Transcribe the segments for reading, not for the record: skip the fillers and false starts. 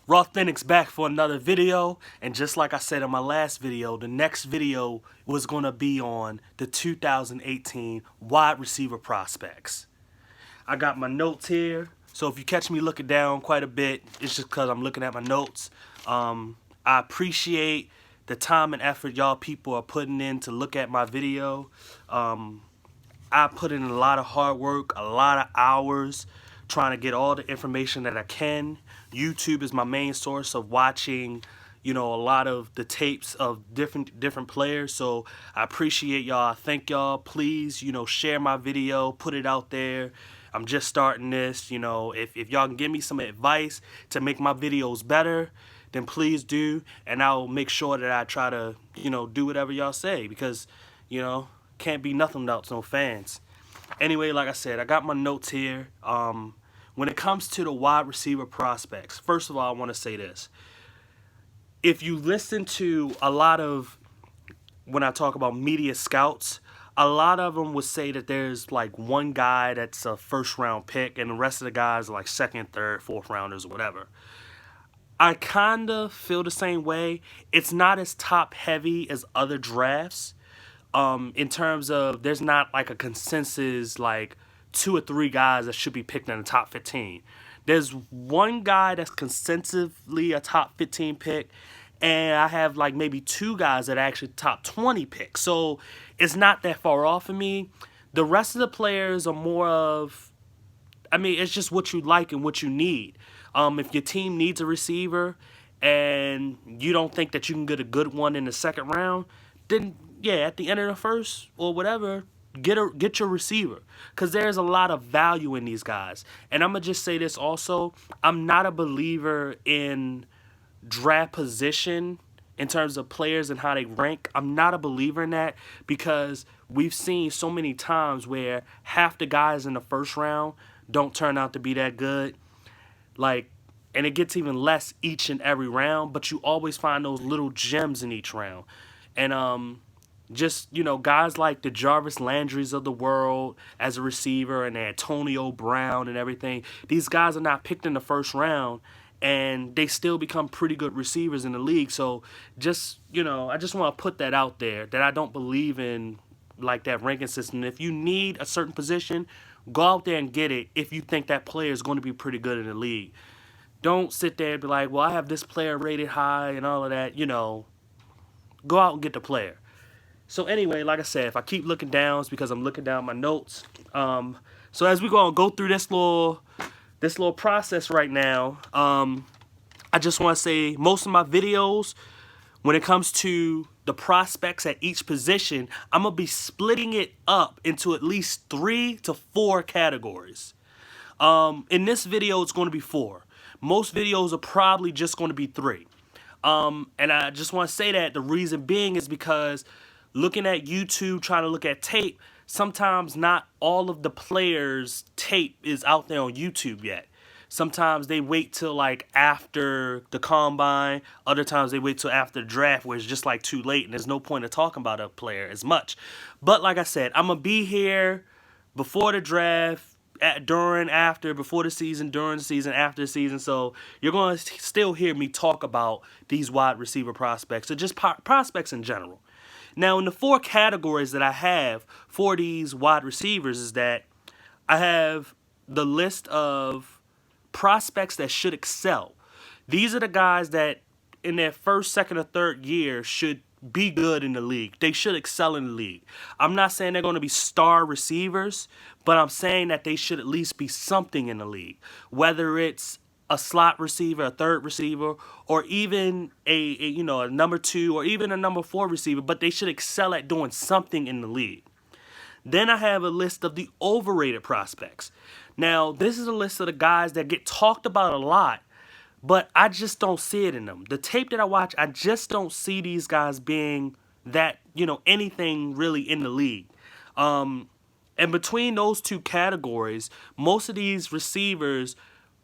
Rawthenix back for another video, and just like I said in my last video, the next video was going to be on the 2018 wide receiver prospects. I got my notes here, so if you catch me looking down quite a bit, it's just because I'm looking at my notes. I appreciate the time and effort y'all people are putting in to look at my video. I put in a lot of hard work, a lot of hours trying to get all the information that I can. YouTube is my main source of watching, a lot of the tapes of different players. So I appreciate y'all. Thank y'all. Please, share my video, put it out there. I'm just starting this. If y'all can give me some advice to make my videos better, then please do, and I'll make sure that I try to, do whatever y'all say, because, can't be nothing without no fans. Anyway, like I said, I got my notes here. When it comes to the wide receiver prospects, first of all, I want to say this. If you listen to a lot of, when I talk about media scouts, a lot of them would say that there's like one guy that's a first round pick and the rest of the guys are like second, third, fourth rounders or whatever. I kind of feel the same way. It's not as top heavy as other drafts. In terms of, there's not like a consensus like 2 or 3 guys that should be picked in the top 15. There's one guy that's consensusly a top 15 pick, and I have like maybe 2 guys that are actually top 20 picks. So it's not that far off of me. The rest of the players are more of, it's just what you like and what you need. If your team needs a receiver and you don't think that you can get a good one in the second round, then yeah, at the end of the first or whatever, get your receiver, because there's a lot of value in these guys. And I'm gonna just say this also: I'm not a believer in draft position in terms of players and how they rank. I'm not a believer in that, because we've seen so many times where half the guys in the first round don't turn out to be that good. And it gets even less each and every round, but you always find those little gems in each round. And just, guys like the Jarvis Landrys of the world as a receiver, and Antonio Brown and everything. These guys are not picked in the first round, and they still become pretty good receivers in the league. So just, I just want to put that out there, that I don't believe in like that ranking system. If you need a certain position, go out there and get it if you think that player is going to be pretty good in the league. Don't sit there and be like, well, I have this player rated high and all of that. Go out and get the player. So anyway, like I said, if I keep looking down, it's because I'm looking down my notes. So as we go through this little process right now, I just want to say most of my videos, when it comes to the prospects at each position, I'm going to be splitting it up into at least 3 to 4 categories. In this video, it's going to be 4. Most videos are probably just going to be 3. And I just want to say that the reason being is because looking at YouTube, trying to look at tape, sometimes not all of the players' tape is out there on YouTube yet. Sometimes they wait till like after the combine. Other times they wait till after the draft, where it's just like too late and there's no point of talking about a player as much. But like I said, I'm going to be here before the draft, during, after, before the season, during the season, after the season. So you're going to still hear me talk about these wide receiver prospects, or just prospects in general. Now, in the 4 categories that I have for these wide receivers is that I have the list of prospects that should excel. These are the guys that in their first, second, or third year should be good in the league. They should excel in the league. I'm not saying they're going to be star receivers, but I'm saying that they should at least be something in the league. Whether it's a slot receiver, a third receiver, or even a number 2 or even a number 4 receiver, but they should excel at doing something in the league. Then I have a list of the overrated prospects. Now, this is a list of the guys that get talked about a lot, but I just don't see it in them. The tape that I watch, I just don't see these guys being that, anything really in the league. And between those 2 categories, most of these receivers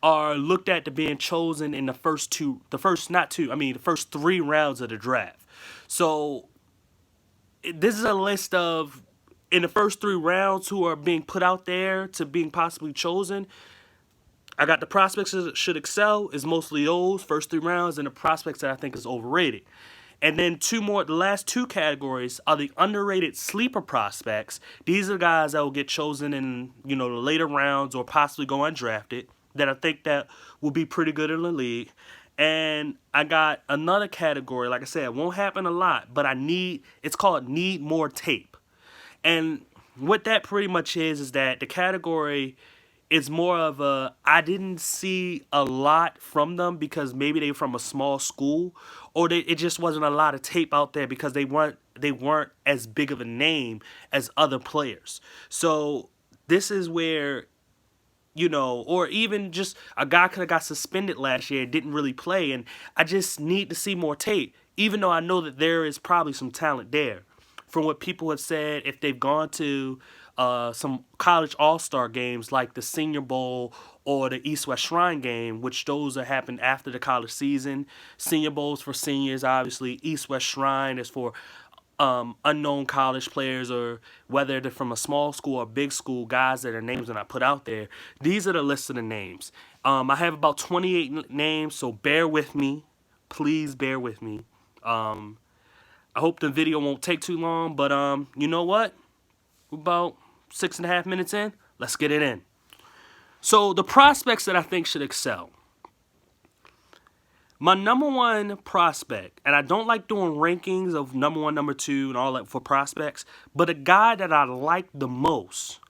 are looked at to being chosen in the first 3 rounds of the draft. So this is a list of, in the first 3 rounds, who are being put out there to being possibly chosen. I got the prospects that should excel is mostly those first 3 rounds, and the prospects that I think is overrated. And then the last two categories are the underrated sleeper prospects. These are guys that will get chosen in, the later rounds or possibly go undrafted that I think that will be pretty good in the league. And I got another category, like I said, it won't happen a lot, but it's called need more tape. And what that pretty much is that the category is more of I didn't see a lot from them because maybe they were from a small school, or it just wasn't a lot of tape out there because they weren't as big of a name as other players. So this is where, or even just a guy could have got suspended last year and didn't really play, and I just need to see more tape, even though I know that there is probably some talent there. From what people have said, if they've gone to some college all-star games like the Senior Bowl or the East-West Shrine game, which those are happened after the college season. Senior Bowl's for seniors, obviously. East-West Shrine is for unknown college players, or whether they're from a small school or big school, guys that are names that I put out there. These are the list of the names. I have about 28 names, so bear with me. Please bear with me. I hope the video won't take too long, but you know what? We're about 6.5 minutes in. Let's get it in. So the prospects that I think should excel. My number one prospect, and I don't like doing rankings of number one, number two, and all that for prospects, but a guy that I like the most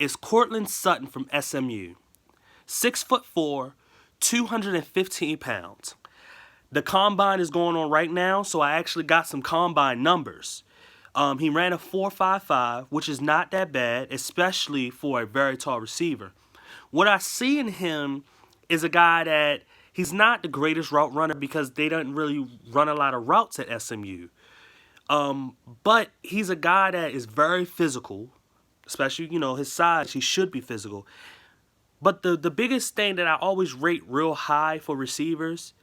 is Courtland Sutton from SMU. 6'4", 215 pounds. The combine is going on right now, so I actually got some combine numbers. He ran a 4.55, which is not that bad, especially for a very tall receiver. What I see in him is a guy that he's not the greatest route runner because they don't really run a lot of routes at SMU. But he's a guy that is very physical, especially, his size. He should be physical. But the biggest thing that I always rate real high for receivers,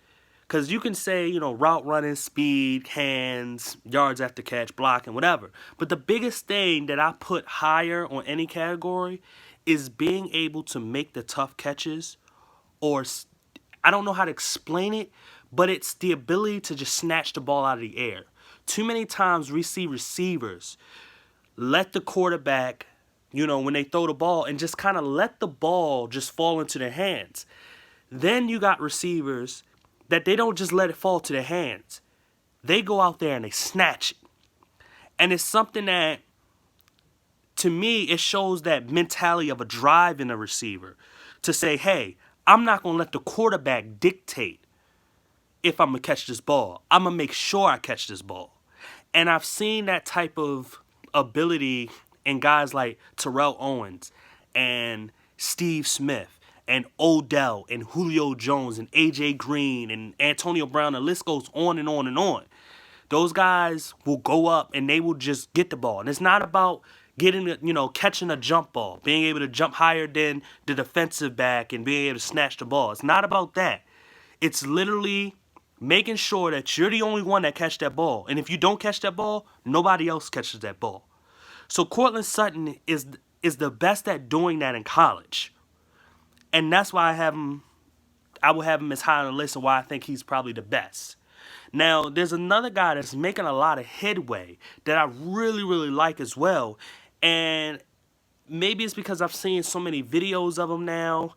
because you can say, route running, speed, hands, yards after catch, blocking, whatever. But the biggest thing that I put higher on any category is being able to make the tough catches, or I don't know how to explain it, but it's the ability to just snatch the ball out of the air. Too many times we see receivers let the quarterback, when they throw the ball, and just kind of let the ball just fall into their hands. Then you got receivers that they don't just let it fall to their hands. They go out there and they snatch it. And it's something that, to me, it shows that mentality of a drive in a receiver to say, hey, I'm not going to let the quarterback dictate if I'm going to catch this ball. I'm going to make sure I catch this ball. And I've seen that type of ability in guys like Terrell Owens and Steve Smith and Odell and Julio Jones and A.J. Green and Antonio Brown. The list goes on and on and on. Those guys will go up and they will just get the ball. And it's not about catching a jump ball, being able to jump higher than the defensive back and being able to snatch the ball. It's not about that. It's literally making sure that you're the only one that catch that ball. And if you don't catch that ball, nobody else catches that ball. So Courtland Sutton is the best at doing that in college. And that's why I will have him as high on the list, and why I think he's probably the best. Now, there's another guy that's making a lot of headway that I really, really like as well. And maybe it's because I've seen so many videos of him now.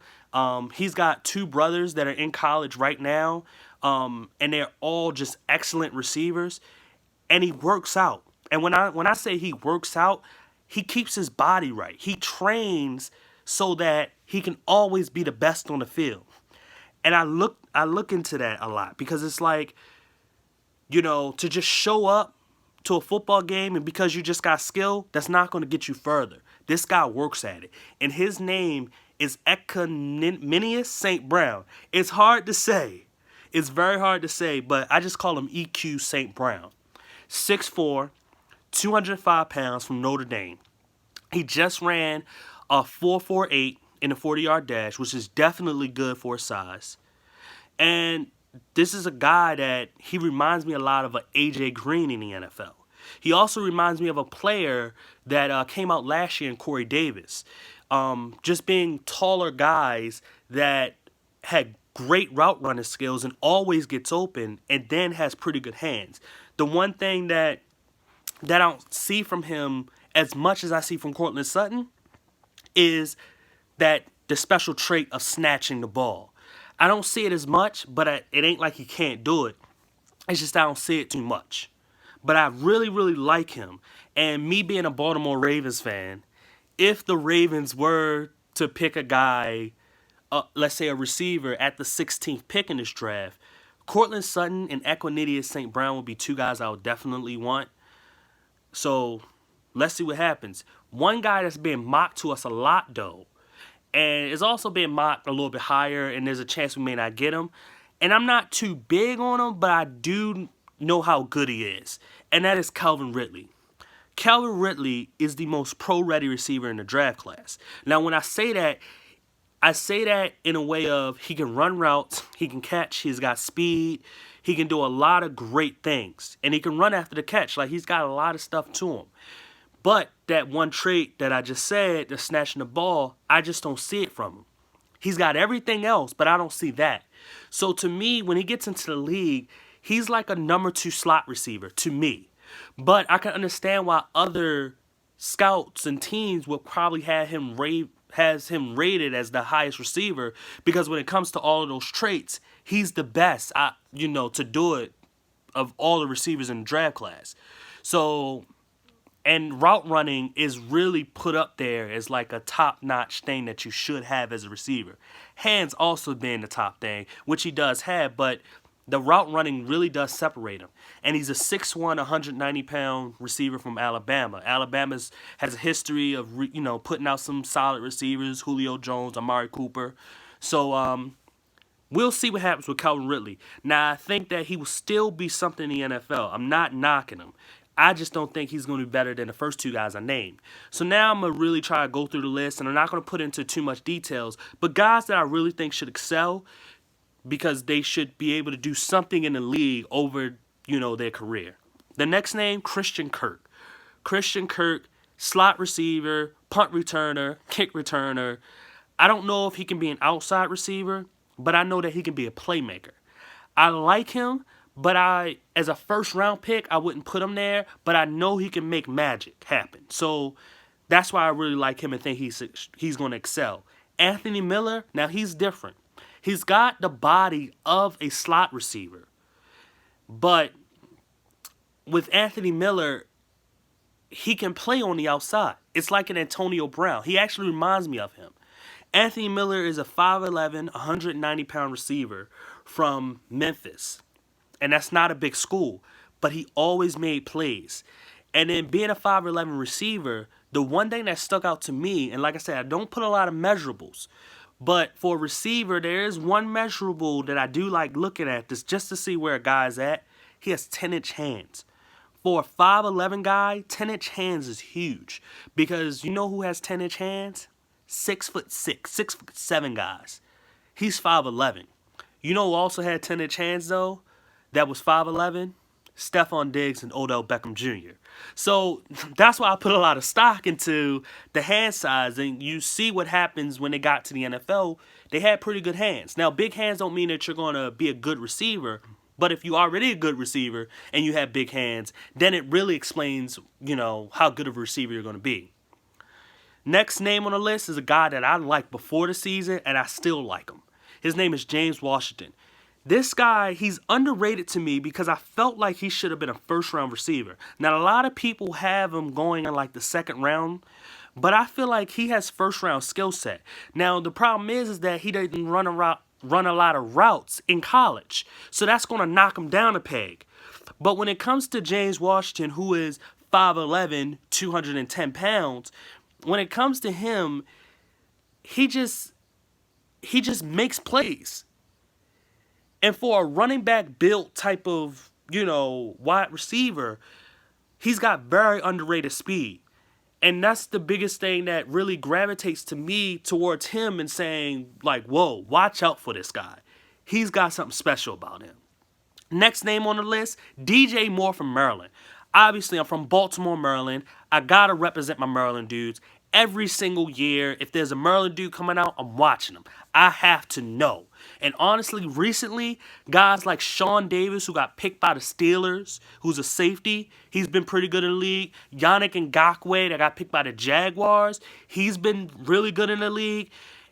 He's got two brothers that are in college right now, and they're all just excellent receivers. And he works out. And when I say he works out, he keeps his body right. He trains so that he can always be the best on the field. And I look into that a lot, because it's like, to just show up to a football game and because you just got skill, that's not going to get you further. This guy works at it. And his name is Equanimeous St. Brown. It's hard to say. It's very hard to say, but I just call him EQ St. Brown. 6'4", 205 pounds from Notre Dame. He just ran a 4.48 in the 40-yard dash, which is definitely good for his size. And this is a guy that he reminds me a lot of A.J. Green in the NFL. He also reminds me of a player that came out last year in Corey Davis. Just being taller guys that had great route running skills and always gets open and then has pretty good hands. The one thing that I don't see from him as much as I see from Cortland Sutton is that the special trait of snatching the ball. I don't see it as much, but it ain't like he can't do it. It's just I don't see it too much. But I really, really like him. And me being a Baltimore Ravens fan, if the Ravens were to pick a guy, let's say a receiver at the 16th pick in this draft, Cortland Sutton and Equanimeous St. Brown would be two guys I would definitely want. So let's see what happens. One guy that's being mocked to us a lot, though, and is also being mocked a little bit higher, and there's a chance we may not get him. And I'm not too big on him, but I do know how good he is, and that is Calvin Ridley. Calvin Ridley is the most pro-ready receiver in the draft class. Now, when I say that in a way of he can run routes, he can catch, he's got speed, he can do a lot of great things, and he can run after the catch. Like, he's got a lot of stuff to him. But that one trait that I just said, the snatching the ball, I just don't see it from him. He's got everything else, but I don't see that. So to me, when he gets into the league, he's like a number 2 slot receiver to me. But I can understand why other scouts and teams will probably have him rated as the highest receiver, because when it comes to all of those traits, he's the best, to do it of all the receivers in the draft class. So, and route running is really put up there as like a top-notch thing that you should have as a receiver. Hands also being the top thing, which he does have, but the route running really does separate him. And he's a 6'1", 190-pound receiver from Alabama. Alabama has a history of, putting out some solid receivers, Julio Jones, Amari Cooper. So, we'll see what happens with Calvin Ridley. Now, I think that he will still be something in the NFL. I'm not knocking him. I just don't think he's going to be better than the first two guys I named. So now I'm going to really try to go through the list, and I'm not going to put into too much details, but guys that I really think should excel because they should be able to do something in the league over, their career. The next name, Christian Kirk. Christian Kirk, slot receiver, punt returner, kick returner. I don't know if he can be an outside receiver, but I know that he can be a playmaker. I like him, but as a first-round pick, I wouldn't put him there, but I know he can make magic happen. So that's why I really like him and think he's going to excel. Anthony Miller, now he's different. He's got the body of a slot receiver, but with Anthony Miller, he can play on the outside. It's like an Antonio Brown. He actually reminds me of him. Anthony Miller is a 5'11", 190-pound receiver from Memphis. And that's not a big school, but he always made plays. And then being a 5'11 receiver, the one thing that stuck out to me, and like I said, I don't put a lot of measurables, but for a receiver, there is one measurable that I do like looking at this just to see where a guy's at. He has 10-inch hands. For a 5'11 guy, 10-inch hands is huge. Because you know who has 10-inch hands? 6'6", 6'7" guys. He's 5'11. You know who also had 10-inch hands though? That was 5'11", Stephon Diggs and Odell Beckham Jr. So that's why I put a lot of stock into the hand size. And you see what happens when they got to the NFL. They had pretty good hands. Now, big hands don't mean that you're going to be a good receiver. But if you're already a good receiver and you have big hands, then it really explains, how good of a receiver you're going to be. Next name on the list is a guy that I liked before the season, and I still like him. His name is James Washington. This guy, he's underrated to me because I felt like he should have been a first-round receiver. Now, a lot of people have him going in like the second round, but I feel like he has first-round skill set. Now, the problem is that he didn't run a lot of routes in college, so that's going to knock him down a peg. But when it comes to James Washington, who is 5'11", 210 pounds, when it comes to him, he just makes plays. And for a running back built type of, wide receiver, he's got very underrated speed. And that's the biggest thing that really gravitates to me towards him and saying, like, whoa, watch out for this guy. He's got something special about him. Next name on the list, DJ Moore from Maryland. Obviously, I'm from Baltimore, Maryland. I got to represent my Maryland dudes. Every single year, if there's a Maryland dude coming out, I'm watching him. I have to know. And honestly, recently, guys like Sean Davis, who got picked by the Steelers, who's a safety, he's been pretty good in the league. Yannick Ngakoue, that got picked by the Jaguars, he's been really good in the league.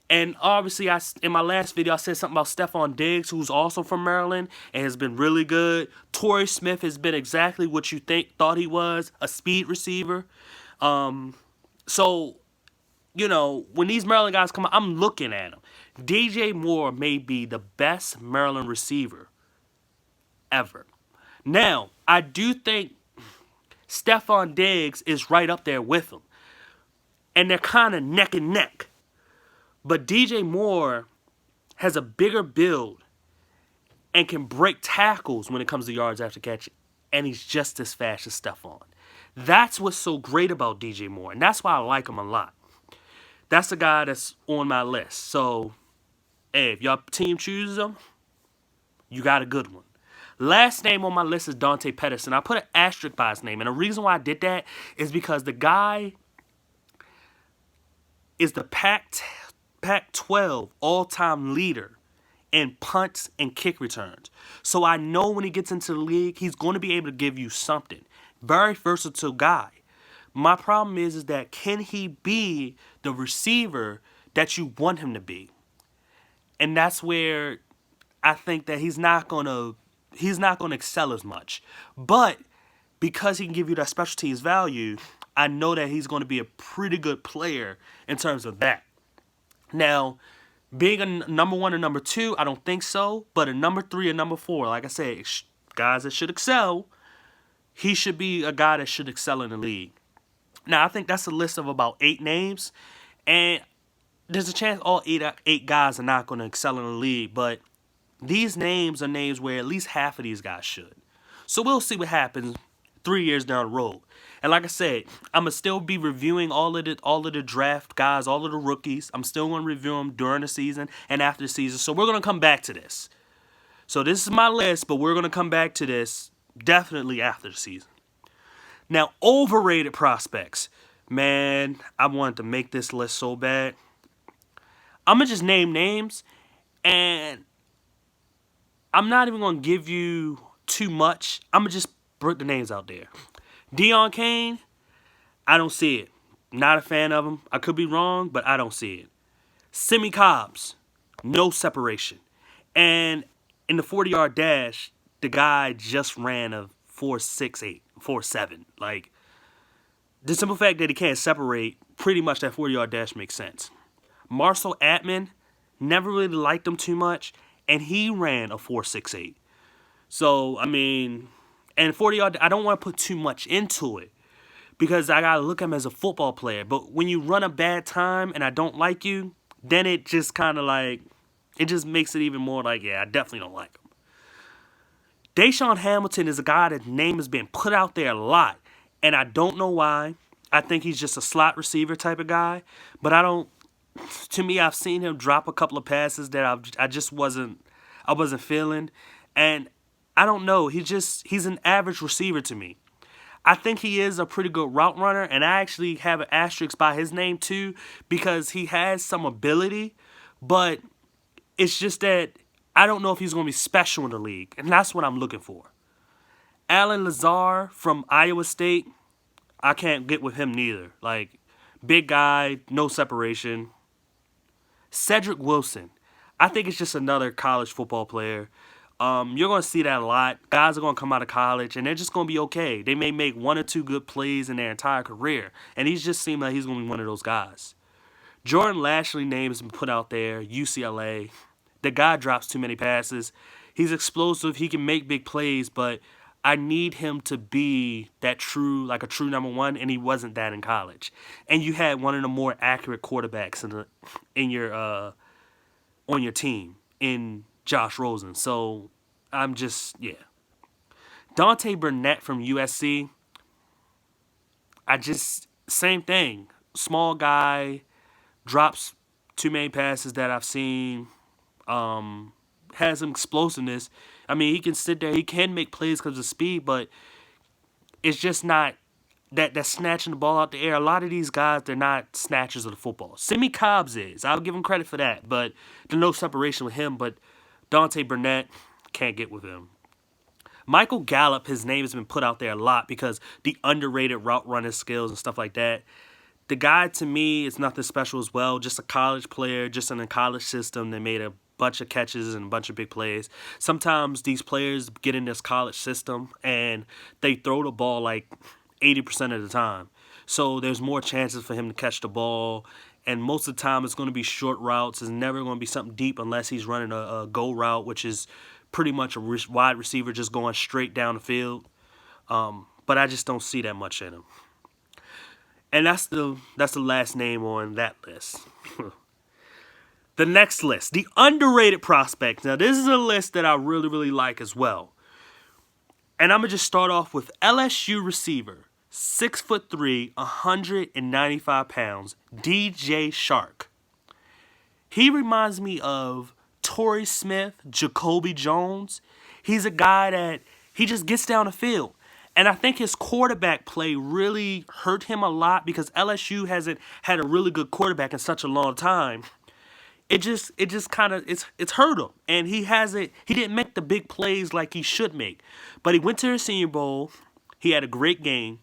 And obviously, in my last video, I said something about Stephon Diggs, who's also from Maryland and has been really good. Torrey Smith has been exactly what you thought he was, a speed receiver. So, when these Maryland guys come out, I'm looking at them. DJ Moore may be the best Maryland receiver ever. Now, I do think Stephon Diggs is right up there with him. And they're kind of neck and neck. But DJ Moore has a bigger build and can break tackles when it comes to yards after catch. And he's just as fast as Stephon. That's what's so great about DJ Moore. And that's why I like him a lot. That's the guy that's on my list. So, hey, if your team chooses him, you got a good one. Last name on my list is Dante Pedersen. I put an asterisk by his name. And the reason why I did that is because the guy is the Pac-12 all-time leader in punts and kick returns. So I know when he gets into the league, he's going to be able to give you something. Very versatile guy. My problem is that can he be the receiver that you want him to be? And that's where I think that he's not gonna excel as much. But because he can give you that special teams value, I know that he's going to be a pretty good player in terms of that. Now, being a number 1 or number 2, I don't think so. But a number 3 or number 4, like I said, guys that should excel, he should be a guy that should excel in the league. Now, I think that's a list of about 8 names. And there's a chance all 8 guys are not going to excel in the league. But these names are names where at least half of these guys should. So we'll see what happens 3 years down the road. And like I said, I'm going to still be reviewing all of the draft guys, all of the rookies. I'm still going to review them during the season and after the season. So we're going to come back to this. So this is my list, but we're going to come back to this definitely after the season. Now, overrated prospects. Man, I wanted to make this list so bad. I'm going to just name names, and I'm not even going to give you too much. I'm going to just put the names out there. Deion Kane, I don't see it. Not a fan of him. I could be wrong, but I don't see it. Simi Cobbs, no separation. And in the 40-yard dash, the guy just ran a 4.68, 4.7. Like, the simple fact that he can't separate, pretty much that 40-yard dash makes sense. Marcel Atman, never really liked him too much, and he ran a 4.68. So, I mean, and 40-yard, I don't want to put too much into it because I got to look at him as a football player. But when you run a bad time and I don't like you, then it just kind of like, it just makes it even more like, yeah, I definitely don't like him. Deshaun Hamilton is a guy that name has been put out there a lot, and I don't know why. I think he's just a slot receiver type of guy, but to me, I've seen him drop a couple of passes that I wasn't feeling, and I don't know. He's an average receiver to me. I think he is a pretty good route runner, and I actually have an asterisk by his name too because he has some ability, but it's just that I don't know if he's going to be special in the league, and that's what I'm looking for. Alan Lazar from Iowa State, I can't get with him neither. Like, big guy, no separation. Cedric Wilson, I think it's just another college football player. You're going to see that a lot. Guys are going to come out of college, and they're just going to be okay. They may make 1 or 2 good plays in their entire career, and he just seems like he's going to be one of those guys. Jordan Lashley name has been put out there, UCLA. The guy drops too many passes. He's explosive. He can make big plays, but I need him to be a true number 1, and he wasn't that in college. And you had one of the more accurate quarterbacks on your team in Josh Rosen. So I'm just, yeah. Dante Burnett from USC. Same thing. Small guy, drops too many passes that I've seen. Has some explosiveness. I mean, he can sit there. He can make plays because of speed, but it's just not that's snatching the ball out the air. A lot of these guys, they're not snatchers of the football. Simi Cobbs is. I'll give him credit for that, but there's no separation with him. But Dante Burnett, can't get with him. Michael Gallup, his name has been put out there a lot because the underrated route running skills and stuff like that. The guy, to me, is nothing special as well. Just a college player, just in a college system that made a bunch of catches and a bunch of big plays. Sometimes these players get in this college system and they throw the ball like 80% of the time. So there's more chances for him to catch the ball. And most of the time it's going to be short routes. It's never going to be something deep unless he's running a go route, which is pretty much a wide receiver just going straight down the field. But I just don't see that much in him. And that's the last name on that list. The next list, the underrated prospects. Now, this is a list that I really, really like as well. And I'm going to just start off with LSU receiver, 6'3", 195 pounds, DJ Shark. He reminds me of Torrey Smith, Jacoby Jones. He's a guy that he just gets down the field. And I think his quarterback play really hurt him a lot because LSU hasn't had a really good quarterback in such a long time. It just kind of it's hurt him, and he didn't make the big plays like he should make. But he went to the Senior Bowl. He had a great game,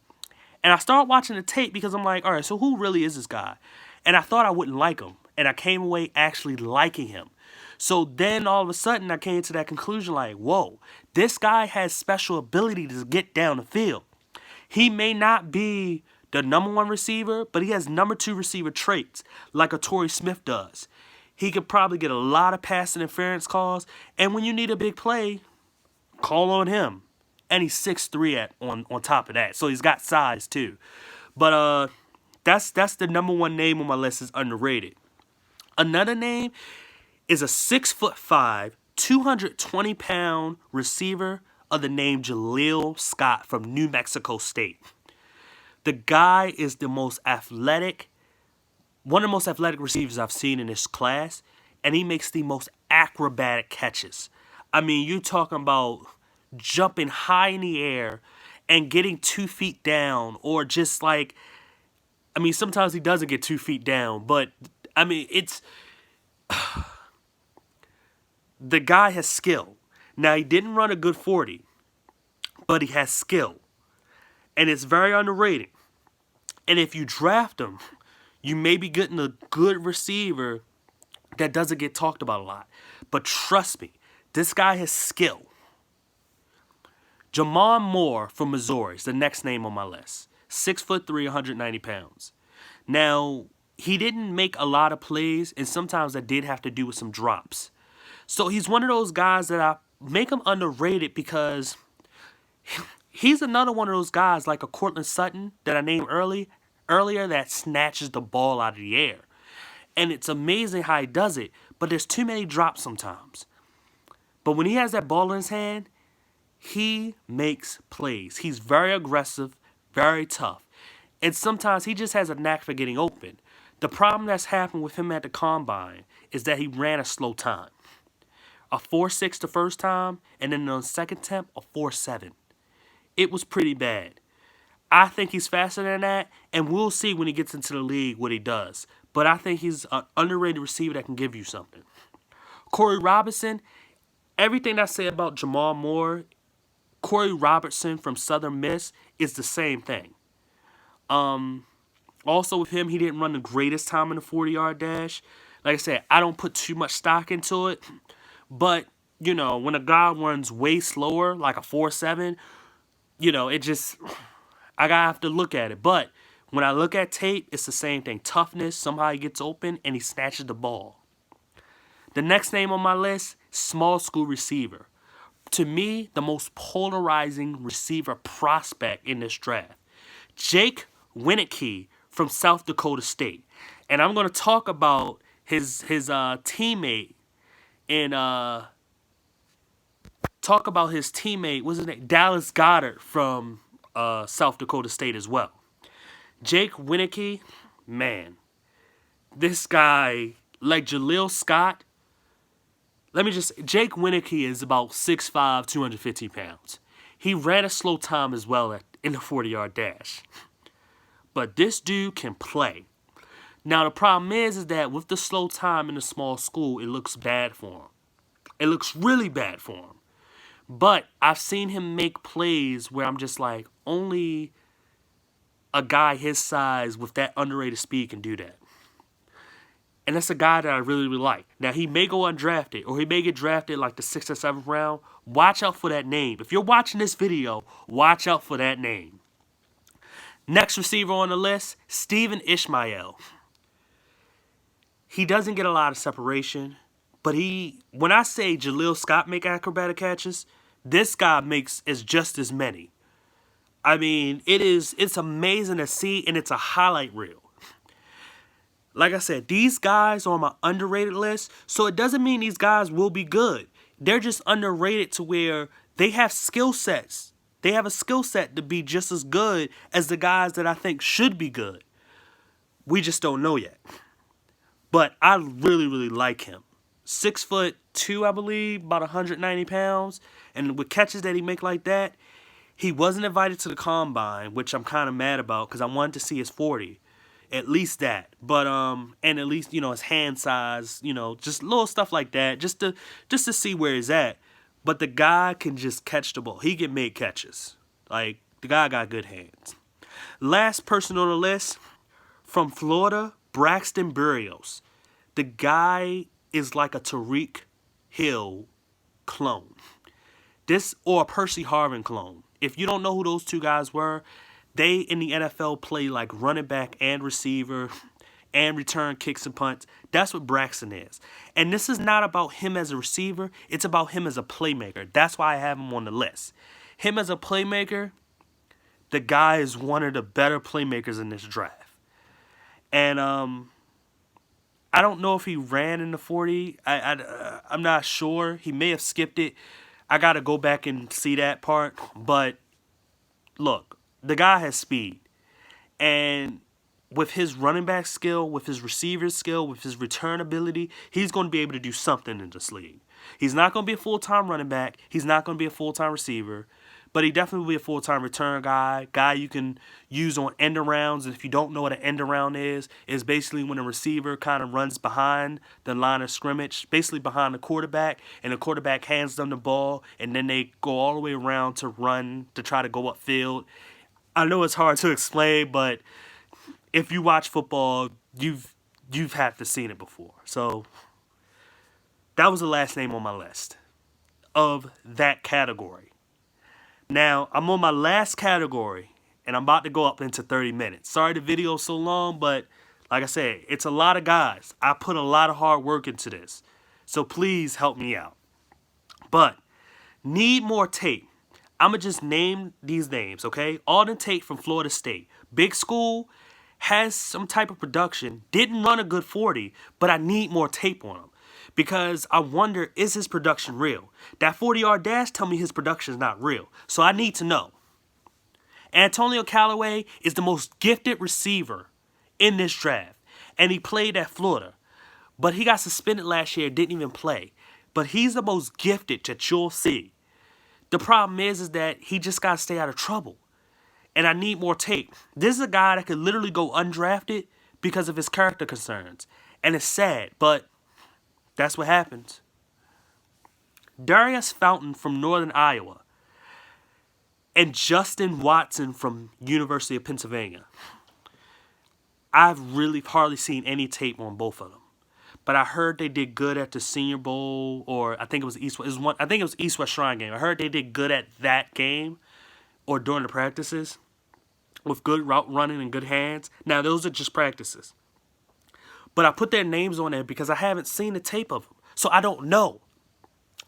and I started watching the tape because I'm like, all right, so who really is this guy? And I thought I wouldn't like him, and I came away actually liking him. So then all of a sudden I came to that conclusion like, whoa, this guy has special ability to get down the field. He may not be the number one receiver, but he has number two receiver traits like a Torrey Smith does. He could probably get a lot of pass interference calls, and when you need a big play, call on him. And he's 6'3" on top of that, so he's got size too. But that's the number one name on my list is underrated. Another name is a 6'5", 220-pound receiver of the name Jaleel Scott from New Mexico State. The guy is the most athletic, one of the most athletic receivers I've seen in this class, and he makes the most acrobatic catches. I mean, you're talking about jumping high in the air and getting 2 feet down, or just like, I mean, sometimes he doesn't get 2 feet down, but I mean, it's the guy has skill. Now, he didn't run a good 40, but he has skill. And it's very underrated. And if you draft him, you may be getting a good receiver that doesn't get talked about a lot. But trust me, this guy has skill. Jamon Moore from Missouri is the next name on my list. 6'3", 190 pounds. Now, he didn't make a lot of plays, and sometimes that did have to do with some drops. So he's one of those guys that I make him underrated because he's another one of those guys like a Cortland Sutton that I named earlier that snatches the ball out of the air. And it's amazing how he does it, but there's too many drops sometimes. But when he has that ball in his hand, he makes plays. He's very aggressive, very tough. And sometimes he just has a knack for getting open. The problem that's happened with him at the combine is that he ran a slow time. A 4.6 the first time, and then on the second attempt, a 4.7. It was pretty bad. I think he's faster than that, and we'll see when he gets into the league what he does. But I think he's an underrated receiver that can give you something. Corey Robinson, everything I say about Jamal Moore, Corey Robertson from Southern Miss is the same thing. Also with him, he didn't run the greatest time in the 40-yard dash. Like I said, I don't put too much stock into it. But, you know, when a guy runs way slower, like a 4.7, you know, it just, I gotta have to look at it. But when I look at tape, it's the same thing. Toughness, somehow he gets open and he snatches the ball. The next name on my list, small school receiver. To me, the most polarizing receiver prospect in this draft. Jake Wieneke from South Dakota State. And I'm going to talk about his teammate and what's his name? Dallas Goedert from South Dakota State as well. Jake Wieneke, man, this guy, like Jaleel Scott, Jake Wieneke is about 6'5", 250 pounds. He ran a slow time as well in the 40-yard dash. but this dude can play. Now, the problem is that with the slow time in a small school, it looks bad for him. It looks really bad for him. But I've seen him make plays where I'm just like, only a guy his size with that underrated speed can do that. And that's a guy that I really, really like. Now, he may go undrafted, or he may get drafted like the 6th or 7th round. Watch out for that name. If you're watching this video, watch out for that name. Next receiver on the list, Steven Ishmael. He doesn't get a lot of separation, but when I say Jaleel Scott make acrobatic catches, this guy is just as many. I mean, it's amazing to see, and it's a highlight reel. Like I said, these guys are on my underrated list, so it doesn't mean these guys will be good. They're just underrated to where they have skill sets. They have a skill set to be just as good as the guys that I think should be good. We just don't know yet. But I really, really like him. 6'2", I believe, about 190 pounds. And with catches that he make like that, he wasn't invited to the combine, which I'm kind of mad about because I wanted to see his 40. At least that. But and at least, his hand size, just little stuff like that, just to see where he's at. But the guy can just catch the ball. He can make catches. Like, the guy got good hands. Last person on the list, from Florida, Braxton Berrios. The guy is like a Tariq Hill clone. Or a Percy Harvin clone. If you don't know who those two guys were, they in the NFL play like running back and receiver and return kicks and punts. That's what Braxton is. And this is not about him as a receiver. It's about him as a playmaker. That's why I have him on the list. Him as a playmaker, the guy is one of the better playmakers in this draft. And I don't know if he ran in the 40. I'm not sure. He may have skipped it. I got to go back and see that part. But look, the guy has speed. And with his running back skill, with his receiver skill, with his return ability, he's going to be able to do something in this league. He's not going to be a full-time running back. He's not going to be a full-time receiver. But he definitely will be a full-time return guy you can use on end arounds. And if you don't know what an end around is basically when a receiver kind of runs behind the line of scrimmage, basically behind the quarterback, and the quarterback hands them the ball, and then they go all the way around to run to try to go upfield. I know it's hard to explain, but if you watch football, you've had to seen it before. So that was the last name on my list of that category. Now, I'm on my last category, and I'm about to go up into 30 minutes. Sorry the video's so long, but like I said, it's a lot of guys. I put a lot of hard work into this. So please help me out. But need more tape. I'm going to just name these names, okay? Alden Tate from Florida State. Big school, has some type of production. Didn't run a good 40, but I need more tape on him. Because I wonder, is his production real? That 40-yard dash tell me his production is not real. So I need to know. Antonio Callaway is the most gifted receiver in this draft. And he played at Florida. But he got suspended last year, didn't even play. But he's the most gifted that you'll see. The problem is that he just got to stay out of trouble. And I need more tape. This is a guy that could literally go undrafted because of his character concerns. And it's sad, but that's what happens. Darius Fountain from Northern Iowa. And Justin Watson from University of Pennsylvania. I've really hardly seen any tape on both of them. But I heard they did good at the Senior Bowl, or I think it was East West Shrine game. I heard they did good at that game, or during the practices, with good route running and good hands. Now, those are just practices. But I put their names on there because I haven't seen the tape of them. So I don't know.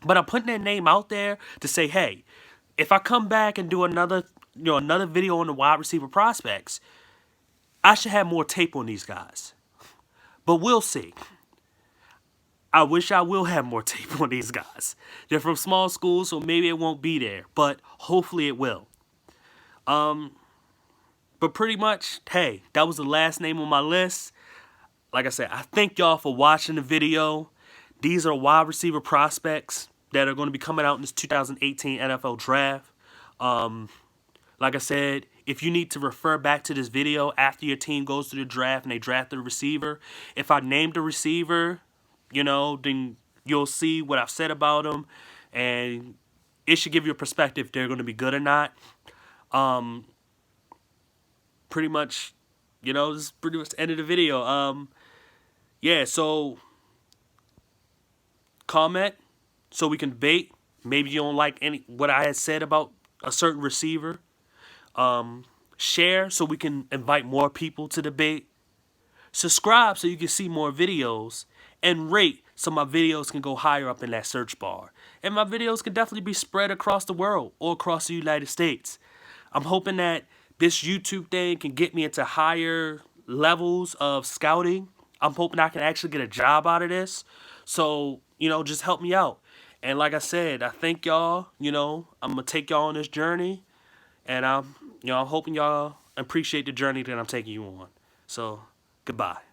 But I'm putting their name out there to say, hey, if I come back and do another video on the wide receiver prospects, I should have more tape on these guys. But we'll see. I wish I will have more tape on these guys. They're from small schools, so maybe it won't be there. But hopefully it will. But pretty much, hey, that was the last name on my list. Like I said, I thank y'all for watching the video. These are wide receiver prospects that are going to be coming out in this 2018 NFL Draft. Like I said, if you need to refer back to this video after your team goes to the draft and they draft the receiver, if I named the receiver, then you'll see what I've said about them, and it should give you a perspective if they're going to be good or not. Pretty much, this is pretty much the end of the video. Yeah, so comment so we can debate. Maybe you don't like what I had said about a certain receiver. Share so we can invite more people to debate. Subscribe so you can see more videos. And rate so my videos can go higher up in that search bar. And my videos can definitely be spread across the world or across the United States. I'm hoping that this YouTube thing can get me into higher levels of scouting. I'm hoping I can actually get a job out of this. So, just help me out. And like I said, I thank y'all. I'm going to take y'all on this journey. And I'm hoping y'all appreciate the journey that I'm taking you on. So, goodbye.